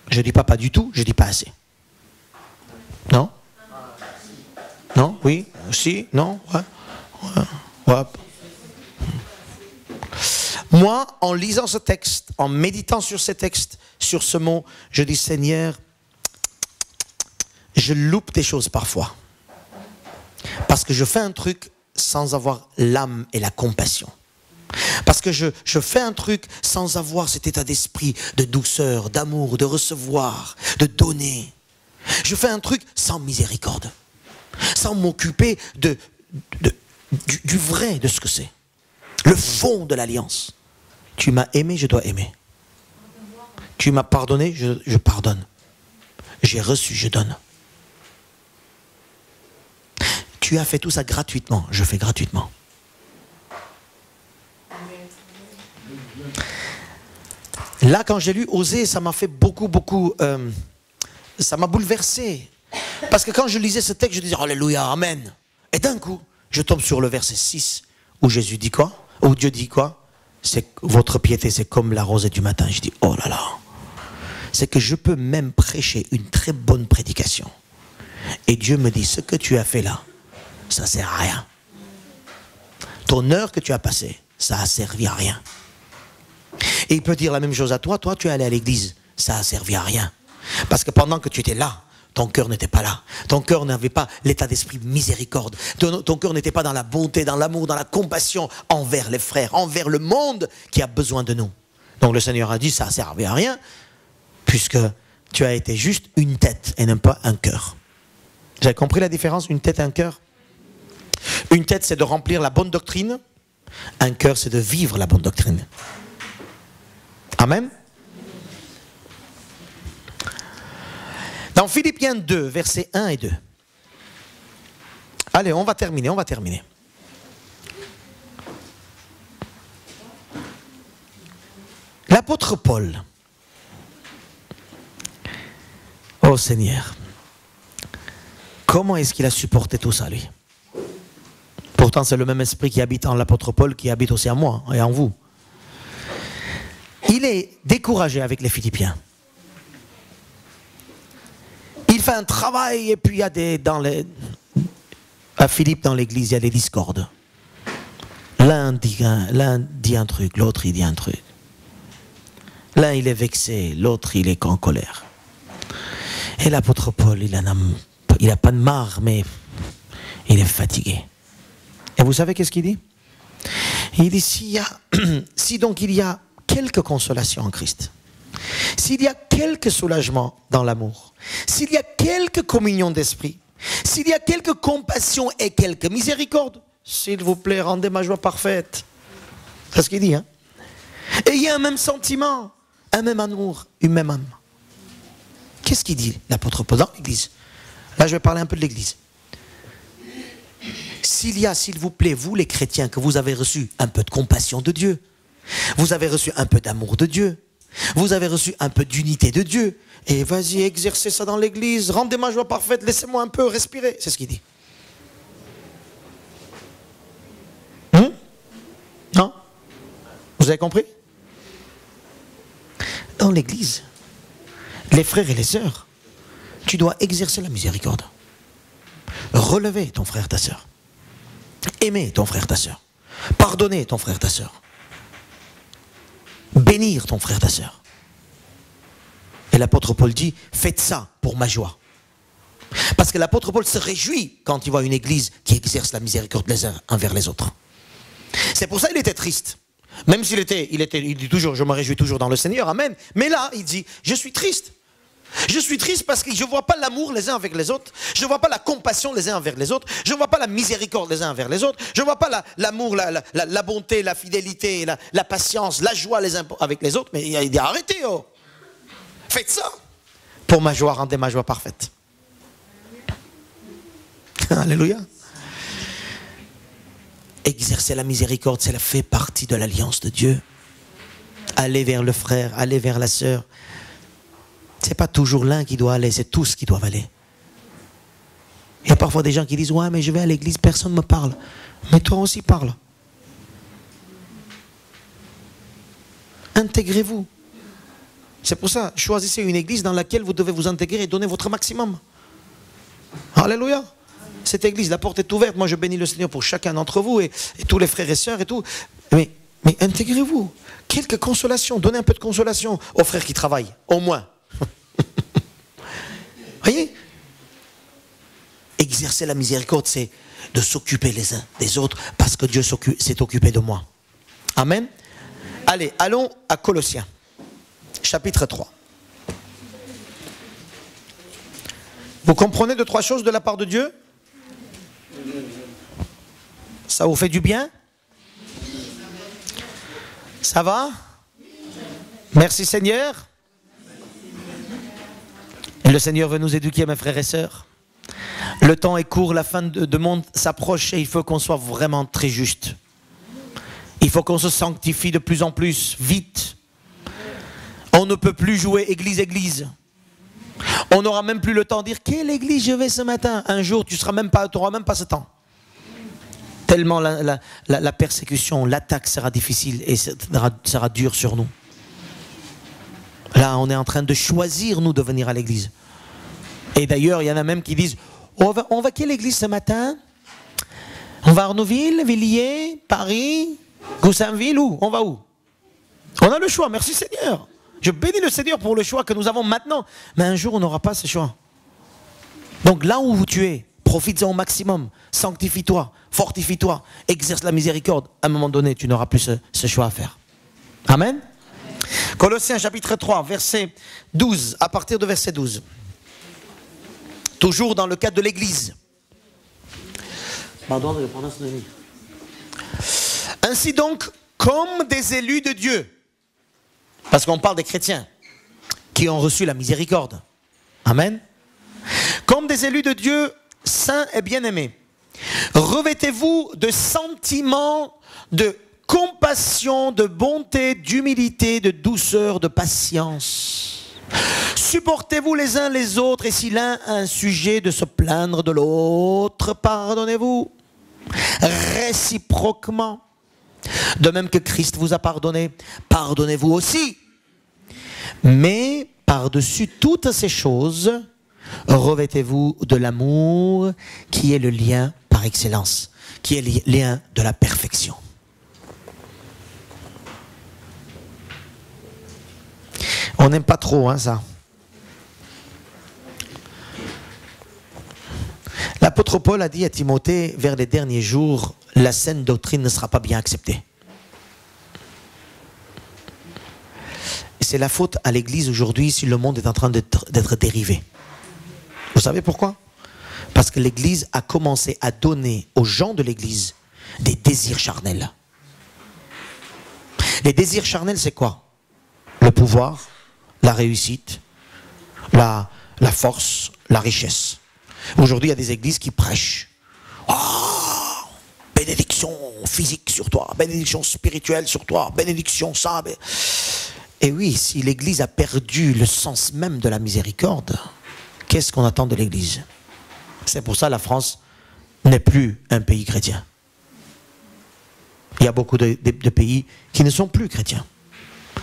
Je ne dis pas du tout, je dis pas assez. Non? Non? Oui? Si? Non? Ouais. Moi, en lisant ce texte, en méditant sur ce texte, sur ce mot, je dis Seigneur, je loupe des choses parfois. Parce que je fais un truc sans avoir l'âme et la compassion. Parce que je fais un truc sans avoir cet état d'esprit de douceur, d'amour, de recevoir, de donner. Je fais un truc sans miséricorde. Sans m'occuper du vrai de ce que c'est. Le fond de l'alliance. Tu m'as aimé, je dois aimer. Tu m'as pardonné, je pardonne. J'ai reçu, je donne. Tu as fait tout ça gratuitement, je fais gratuitement. Là, quand j'ai lu Osée, ça m'a fait beaucoup, ça m'a bouleversé. Parce que quand je lisais ce texte, je disais Alléluia, Amen. Et d'un coup, je tombe sur le verset 6, où Jésus dit quoi? Où Dieu dit quoi? C'est votre piété, c'est comme la rosée du matin. Je dis, oh là là. C'est que je peux même prêcher une très bonne prédication. Et Dieu me dit, ce que tu as fait là, ça ne sert à rien. Ton heure que tu as passée, ça a servi à rien. Et il peut dire la même chose à toi. Toi, tu es allé à l'église, ça a servi à rien. Parce que pendant que tu étais là, ton cœur n'était pas là. Ton cœur n'avait pas l'état d'esprit miséricorde. Ton cœur n'était pas dans la bonté, dans l'amour, dans la compassion envers les frères, envers le monde qui a besoin de nous. Donc le Seigneur a dit, ça a servi à rien, puisque tu as été juste une tête et non pas un cœur. Vous avez compris la différence, une tête et un cœur? Une tête, c'est de remplir la bonne doctrine. Un cœur, c'est de vivre la bonne doctrine. Amen. Dans Philippiens 2, versets 1 et 2. Allez, on va terminer. L'apôtre Paul. Oh Seigneur. Comment est-ce qu'il a supporté tout ça, lui? Pourtant, c'est le même esprit qui habite en l'apôtre Paul qui habite aussi en moi et en vous. Il est découragé avec les Philippiens. Il fait un travail et puis il y a à Philippe dans l'église, il y a des discordes. L'un dit un truc, l'autre il dit un truc. L'un il est vexé, l'autre il est en colère. Et l'apôtre Paul, il n'a pas de marre, mais il est fatigué. Et vous savez qu'est-ce qu'il dit? Il dit, si donc il y a quelque consolation en Christ, s'il y a quelque soulagement dans l'amour, s'il y a quelque communion d'esprit, s'il y a quelque compassion et quelque miséricorde, s'il vous plaît, rendez ma joie parfaite. C'est ce qu'il dit, hein? Et il y a un même sentiment, un même amour, une même âme. Qu'est-ce qu'il dit, l'apôtre Paul dans l'église? Là, je vais parler un peu de l'église. S'il y a, s'il vous plaît, vous les chrétiens, que vous avez reçu un peu de compassion de Dieu, vous avez reçu un peu d'amour de Dieu, vous avez reçu un peu d'unité de Dieu, et vas-y, exercez ça dans l'église, rendez ma joie parfaite, laissez-moi un peu respirer. C'est ce qu'il dit. Non? Vous avez compris? Dans l'église, les frères et les sœurs, tu dois exercer la miséricorde. Relever ton frère, ta sœur. Aimer ton frère, ta sœur. Pardonner ton frère, ta sœur. Bénir ton frère, ta sœur. Et l'apôtre Paul dit, faites ça pour ma joie. Parce que l'apôtre Paul se réjouit quand il voit une église qui exerce la miséricorde les uns envers les autres. C'est pour ça qu'il était triste. Même s'il il dit toujours, je me réjouis toujours dans le Seigneur, amen. Mais là, il dit, je suis triste. Je suis triste parce que je ne vois pas l'amour les uns avec les autres. Je ne vois pas la compassion les uns envers les autres. Je ne vois pas la miséricorde les uns envers les autres. Je ne vois pas l'amour, la bonté, la fidélité, la patience, la joie les uns avec les autres. Mais il dit, arrêtez, oh. Faites ça. Pour ma joie, rendez ma joie parfaite. Alléluia. Exercer la miséricorde, ça fait partie de l'alliance de Dieu. Aller vers le frère, aller vers la sœur. Ce n'est pas toujours l'un qui doit aller, c'est tous qui doivent aller. Il y a parfois des gens qui disent, ouais, mais je vais à l'église, personne ne me parle. Mais toi aussi parle. Intégrez-vous. C'est pour ça, choisissez une église dans laquelle vous devez vous intégrer et donner votre maximum. Alléluia. Cette église, la porte est ouverte. Moi, je bénis le Seigneur pour chacun d'entre vous et tous les frères et sœurs et tout. Mais intégrez-vous. Quelques consolations. Donnez un peu de consolation aux frères qui travaillent. Au moins. Voyez? Exercer la miséricorde, c'est de s'occuper les uns des autres parce que Dieu s'est occupé de moi. Amen. Allez, allons à Colossiens, chapitre 3. Vous comprenez 2-3 choses de la part de Dieu? Ça vous fait du bien? Ça va? Merci Seigneur. Et le Seigneur veut nous éduquer, mes frères et sœurs. Le temps est court, la fin de monde s'approche et il faut qu'on soit vraiment très juste. Il faut qu'on se sanctifie de plus en plus, vite. On ne peut plus jouer église. On n'aura même plus le temps de dire quelle église je vais ce matin. Un jour, tu n'auras même pas ce temps. Tellement la persécution, l'attaque sera difficile et sera dure sur nous. Là, on est en train de choisir, nous, de venir à l'église. Et d'ailleurs, il y en a même qui disent, on va à quelle église ce matin? On va à Arnouville, Villiers, Paris, Goussainville, où? On va où? On a le choix, merci Seigneur. Je bénis le Seigneur pour le choix que nous avons maintenant. Mais un jour, on n'aura pas ce choix. Donc là où tu es, profite-en au maximum. Sanctifie-toi, fortifie-toi, exerce la miséricorde. À un moment donné, tu n'auras plus ce choix à faire. Amen. Colossiens chapitre 3, verset 12, à partir de verset 12. Toujours dans le cadre de l'église. Ainsi donc, comme des élus de Dieu, parce qu'on parle des chrétiens qui ont reçu la miséricorde. Amen. Comme des élus de Dieu, saints et bien-aimés, revêtez-vous de sentiments de compassion, de bonté, d'humilité, de douceur, de patience. Supportez-vous les uns les autres et si l'un a un sujet de se plaindre de l'autre, pardonnez-vous réciproquement. De même que Christ vous a pardonné, pardonnez-vous aussi. Mais par-dessus toutes ces choses, revêtez-vous de l'amour qui est le lien par excellence, qui est le lien de la perfection. On n'aime pas trop ça. L'apôtre Paul a dit à Timothée, vers les derniers jours, la saine doctrine ne sera pas bien acceptée. Et c'est la faute à l'Église aujourd'hui si le monde est en train d'être dérivé. Vous savez pourquoi? Parce que l'Église a commencé à donner aux gens de l'Église des désirs charnels. Les désirs charnels, c'est quoi? Le pouvoir, la réussite, la force, la richesse. Aujourd'hui, il y a des églises qui prêchent. Oh, bénédiction physique sur toi, bénédiction spirituelle sur toi, bénédiction ça. Et oui, si l'église a perdu le sens même de la miséricorde, qu'est-ce qu'on attend de l'église? C'est pour ça que la France n'est plus un pays chrétien. Il y a beaucoup de pays qui ne sont plus chrétiens.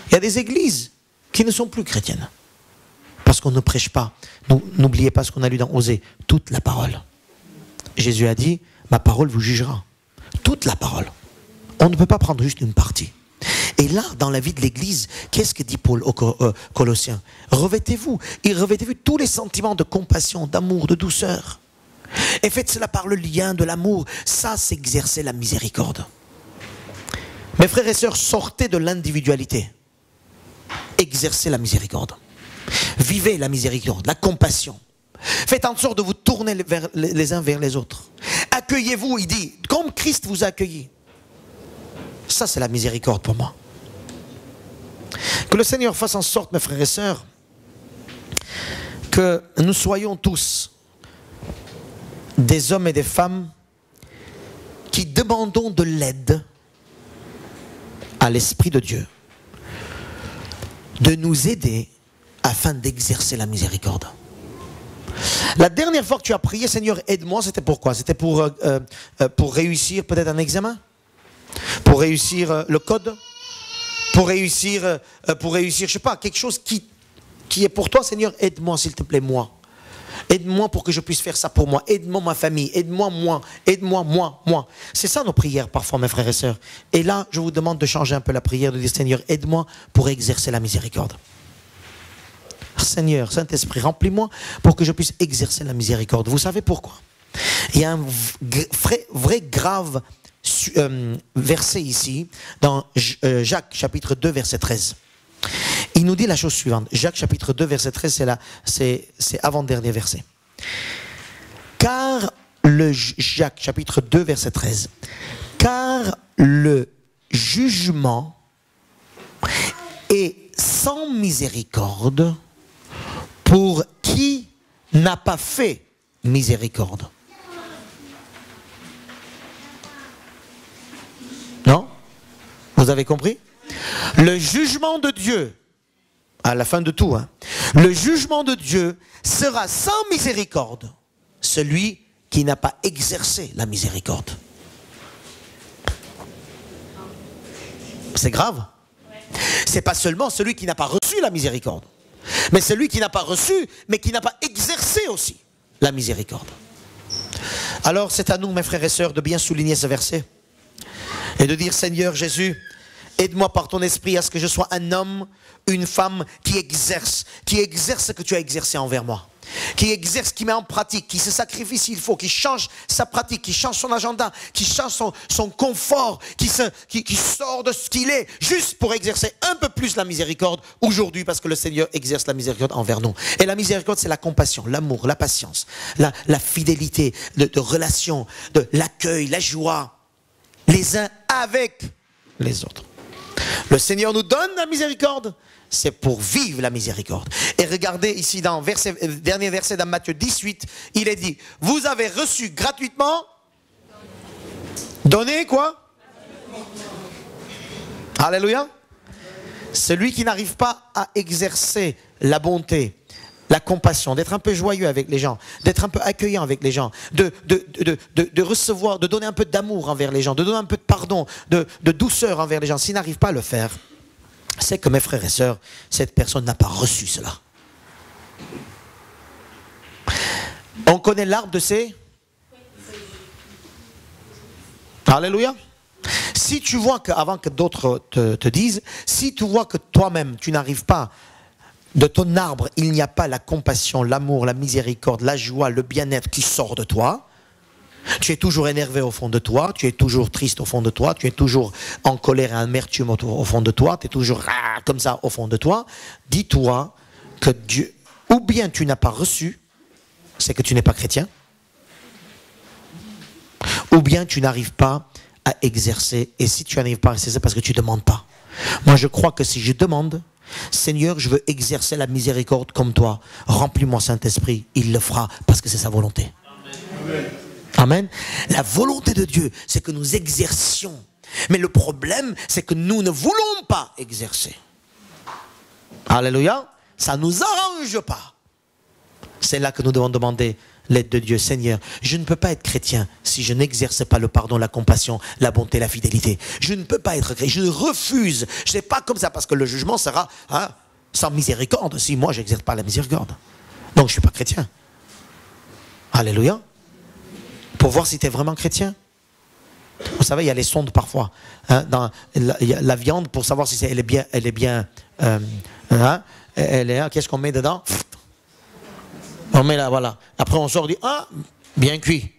Il y a des églises qui ne sont plus chrétiennes. Parce qu'on ne prêche pas. N'oubliez pas ce qu'on a lu dans Osée. Toute la parole. Jésus a dit, ma parole vous jugera. Toute la parole. On ne peut pas prendre juste une partie. Et là, dans la vie de l'Église, qu'est-ce que dit Paul aux Colossiens? Revêtez-vous. Et revêtez-vous tous les sentiments de compassion, d'amour, de douceur. Et faites cela par le lien de l'amour. Ça, c'est exercer la miséricorde. Mes frères et sœurs, sortez de l'individualité. Exercez la miséricorde. Vivez la miséricorde, la compassion. Faites en sorte de vous tourner les uns vers les autres. Accueillez-vous, il dit, comme Christ vous a accueilli. Ça, c'est la miséricorde pour moi. Que le Seigneur fasse en sorte, mes frères et sœurs, que nous soyons tous des hommes et des femmes qui demandons de l'aide à l'Esprit de Dieu, de nous aider afin d'exercer la miséricorde. La dernière fois que tu as prié, Seigneur, aide-moi, c'était pourquoi? C'était pour réussir peut-être un examen? Pour réussir le code? Pour réussir, je sais pas, quelque chose qui est pour toi, Seigneur, aide-moi s'il te plaît, moi. Aide-moi pour que je puisse faire ça pour moi. Aide-moi ma famille, aide-moi moi, aide-moi moi. C'est ça nos prières parfois, mes frères et sœurs. Et là, je vous demande de changer un peu la prière, de dire, Seigneur, aide-moi pour exercer la miséricorde. Seigneur, Saint-Esprit, remplis-moi pour que je puisse exercer la miséricorde. Vous savez pourquoi? Il y a un vrai grave verset ici, dans Jacques chapitre 2, verset 13. Il nous dit la chose suivante. Jacques chapitre 2, verset 13, c'est avant-dernier verset. Car Jacques chapitre 2, verset 13. Car le jugement est sans miséricorde pour qui n'a pas fait miséricorde. Non? Vous avez compris? Le jugement de Dieu, à la fin de tout, hein, le jugement de Dieu sera sans miséricorde, celui qui n'a pas exercé la miséricorde. C'est grave. C'est pas seulement celui qui n'a pas reçu la miséricorde, mais celui qui n'a pas reçu, mais qui n'a pas exercé aussi la miséricorde. Alors c'est à nous, mes frères et sœurs, de bien souligner ce verset et de dire, Seigneur Jésus, aide-moi par ton esprit à ce que je sois un homme, une femme qui exerce ce que tu as exercé envers moi. Qui exerce, qui met en pratique, qui se sacrifie s'il faut, qui change sa pratique, qui change son agenda, qui change son confort, qui sort de ce qu'il est, juste pour exercer un peu plus la miséricorde aujourd'hui, parce que le Seigneur exerce la miséricorde envers nous. Et la miséricorde, c'est la compassion, l'amour, la patience, la fidélité de relation, de l'accueil, la joie, les uns avec les autres. Le Seigneur nous donne la miséricorde, c'est pour vivre la miséricorde. Et regardez ici dans dernier verset dans Matthieu 18, il est dit, vous avez reçu gratuitement, donné quoi? Alléluia. Celui qui n'arrive pas à exercer la bonté, la compassion, d'être un peu joyeux avec les gens, d'être un peu accueillant avec les gens, de recevoir, de donner un peu d'amour envers les gens, de donner un peu de pardon, de douceur envers les gens, s'il n'arrive pas à le faire, c'est que mes frères et sœurs, cette personne n'a pas reçu cela. On connaît l'arbre de ses... Alléluia. Si tu vois que, avant que d'autres te disent, si tu vois que toi-même, tu n'arrives pas, de ton arbre, il n'y a pas la compassion, l'amour, la miséricorde, la joie, le bien-être qui sort de toi, tu es toujours énervé au fond de toi, tu es toujours triste au fond de toi, tu es toujours en colère et en amertume au fond de toi, tu es toujours comme ça au fond de toi. Dis-toi que Dieu, ou bien tu n'as pas reçu, c'est que tu n'es pas chrétien, ou bien tu n'arrives pas à exercer, et si tu n'arrives pas à exercer, c'est parce que tu ne demandes pas. Moi je crois que si je demande, Seigneur, je veux exercer la miséricorde comme toi, remplis-moi Saint-Esprit, il le fera parce que c'est sa volonté. Amen. Amen. La volonté de Dieu, c'est que nous exercions. Mais le problème, c'est que nous ne voulons pas exercer. Alléluia. Ça ne nous arrange pas. C'est là que nous devons demander l'aide de Dieu. Seigneur, je ne peux pas être chrétien si je n'exerce pas le pardon, la compassion, la bonté, la fidélité. Je ne peux pas être chrétien. Je refuse. Je ne sais pas comme ça parce que le jugement sera sans miséricorde si moi je n'exerce pas la miséricorde. Donc je ne suis pas chrétien. Alléluia. Pour voir si tu es vraiment chrétien. Vous savez, il y a les sondes parfois. Dans la viande, pour savoir si elle est bien, qu'est-ce qu'on met dedans? On met là, voilà. Après, on sort, on dit, bien cuit.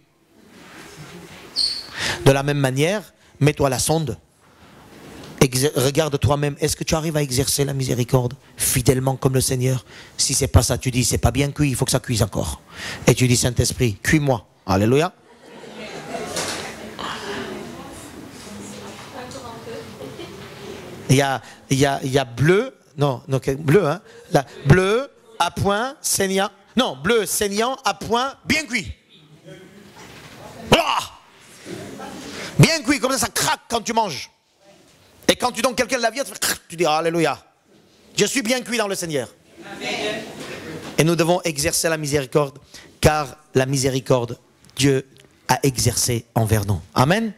De la même manière, mets-toi la sonde. Regarde toi-même, est-ce que tu arrives à exercer la miséricorde fidèlement comme le Seigneur? Si c'est pas ça, tu dis, c'est pas bien cuit, il faut que ça cuise encore. Et tu dis, Saint-Esprit, cuis-moi. Alléluia. Il y a bleu, bleu, hein, bleu, à point, saignant, non, bleu, saignant, à point, bien cuit. Bien cuit, comme ça craque quand tu manges. Et quand tu donnes quelqu'un de la viande, tu dis, alléluia, je suis bien cuit dans le Seigneur. Amen. Et nous devons exercer la miséricorde car la miséricorde, Dieu a exercé envers nous. Amen.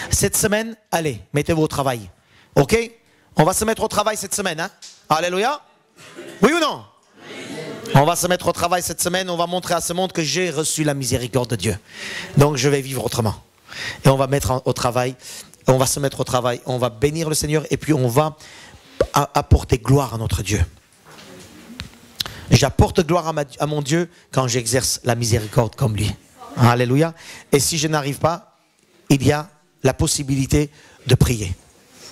Cette semaine, allez, mettez-vous au travail. Ok? On va se mettre au travail cette semaine. Hein? Alléluia. Oui ou non? On va se mettre au travail cette semaine. On va montrer à ce monde que j'ai reçu la miséricorde de Dieu. Donc je vais vivre autrement. Et on va mettre au travail. On va se mettre au travail. On va bénir le Seigneur. Et puis on va apporter gloire à notre Dieu. J'apporte gloire à mon Dieu quand j'exerce la miséricorde comme lui. Alléluia. Et si je n'arrive pas, il y a la possibilité de prier.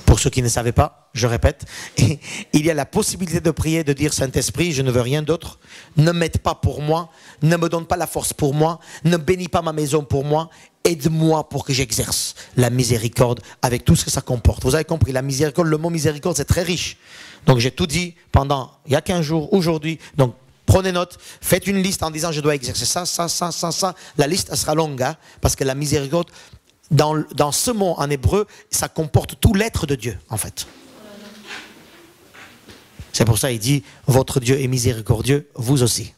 Pour ceux qui ne savaient pas, je répète, il y a la possibilité de prier, de dire Saint-Esprit, je ne veux rien d'autre, ne m'aide pas pour moi, ne me donne pas la force pour moi, ne bénis pas ma maison pour moi, aide-moi pour que j'exerce la miséricorde avec tout ce que ça comporte. Vous avez compris, la miséricorde, le mot miséricorde, c'est très riche. Donc j'ai tout dit pendant, il y a 15 jours, aujourd'hui, donc prenez note, faites une liste en disant je dois exercer ça, ça, ça, ça, ça. La liste elle sera longue, hein, parce que la miséricorde, dans ce mot en hébreu, ça comporte tout l'être de Dieu, en fait. C'est pour ça qu'il dit, votre Dieu est miséricordieux, vous aussi.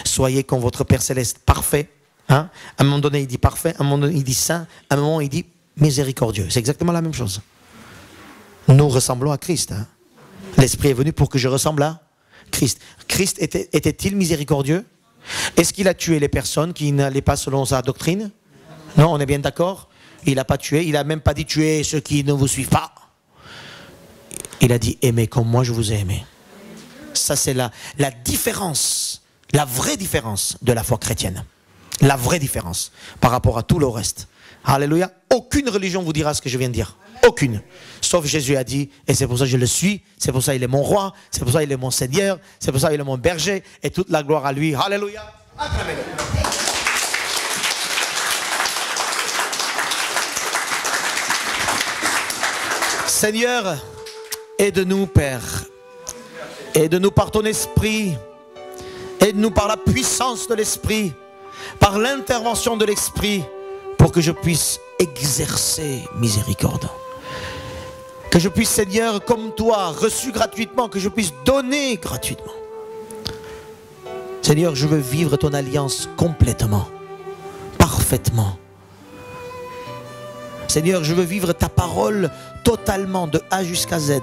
Soyez comme votre Père Céleste parfait. Hein? À un moment donné, il dit parfait, à un moment donné, il dit saint, à un moment, il dit miséricordieux. C'est exactement la même chose. Nous ressemblons à Christ. Hein? L'Esprit est venu pour que je ressemble à Christ. Christ était-il miséricordieux? Est-ce qu'il a tué les personnes qui n'allaient pas selon sa doctrine? Non, on est bien d'accord? Il n'a pas tué, il n'a même pas dit tuer ceux qui ne vous suivent pas. Il a dit aimez comme moi je vous ai aimé. Ça c'est la différence, la vraie différence de la foi chrétienne. La vraie différence par rapport à tout le reste. Alléluia. Aucune religion vous dira ce que je viens de dire. Aucune. Sauf Jésus a dit, et c'est pour ça que je le suis, c'est pour ça qu'il est mon roi, c'est pour ça qu'il est mon Seigneur, c'est pour ça qu'il est mon berger, et toute la gloire à lui. Alléluia. Acclamez-le. Seigneur, aide-nous, Père. Aide-nous par ton esprit. Aide-nous par la puissance de l'esprit, par l'intervention de l'esprit, pour que je puisse exercer miséricorde. Que je puisse, Seigneur, comme toi, reçu gratuitement, que je puisse donner gratuitement. Seigneur, je veux vivre ton alliance complètement, parfaitement. Seigneur, je veux vivre ta parole totalement de A jusqu'à Z.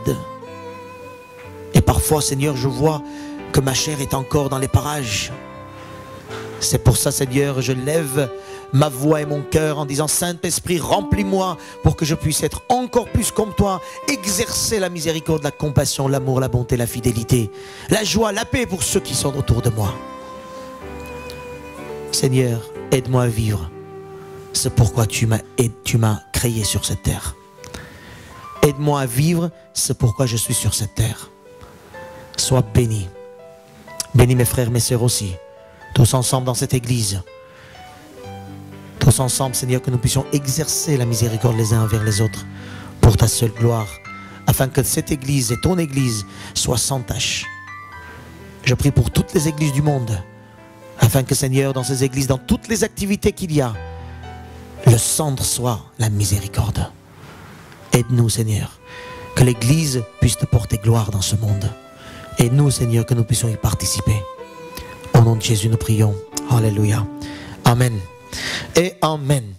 Et parfois, Seigneur, je vois que ma chair est encore dans les parages. C'est pour ça, Seigneur, je lève ma voix et mon cœur en disant Saint-Esprit, remplis-moi pour que je puisse être encore plus comme toi, exercer la miséricorde, la compassion, l'amour, la bonté, la fidélité, la joie, la paix pour ceux qui sont autour de moi. Seigneur, aide-moi à vivre. C'est pourquoi tu m'as créé sur cette terre. Aide-moi à vivre, c'est pourquoi je suis sur cette terre. Sois béni. Bénis mes frères, mes sœurs aussi. Tous ensemble dans cette église. Tous ensemble, Seigneur, que nous puissions exercer la miséricorde les uns envers les autres pour ta seule gloire, afin que cette église et ton église soient sans tache. Je prie pour toutes les églises du monde, afin que, Seigneur, dans ces églises, dans toutes les activités qu'il y a, le centre soit la miséricorde. Aide-nous, Seigneur, que l'église puisse te porter gloire dans ce monde. Aide-nous, Seigneur, que nous puissions y participer. Au nom de Jésus, nous prions. Alléluia. Amen. Et Amen.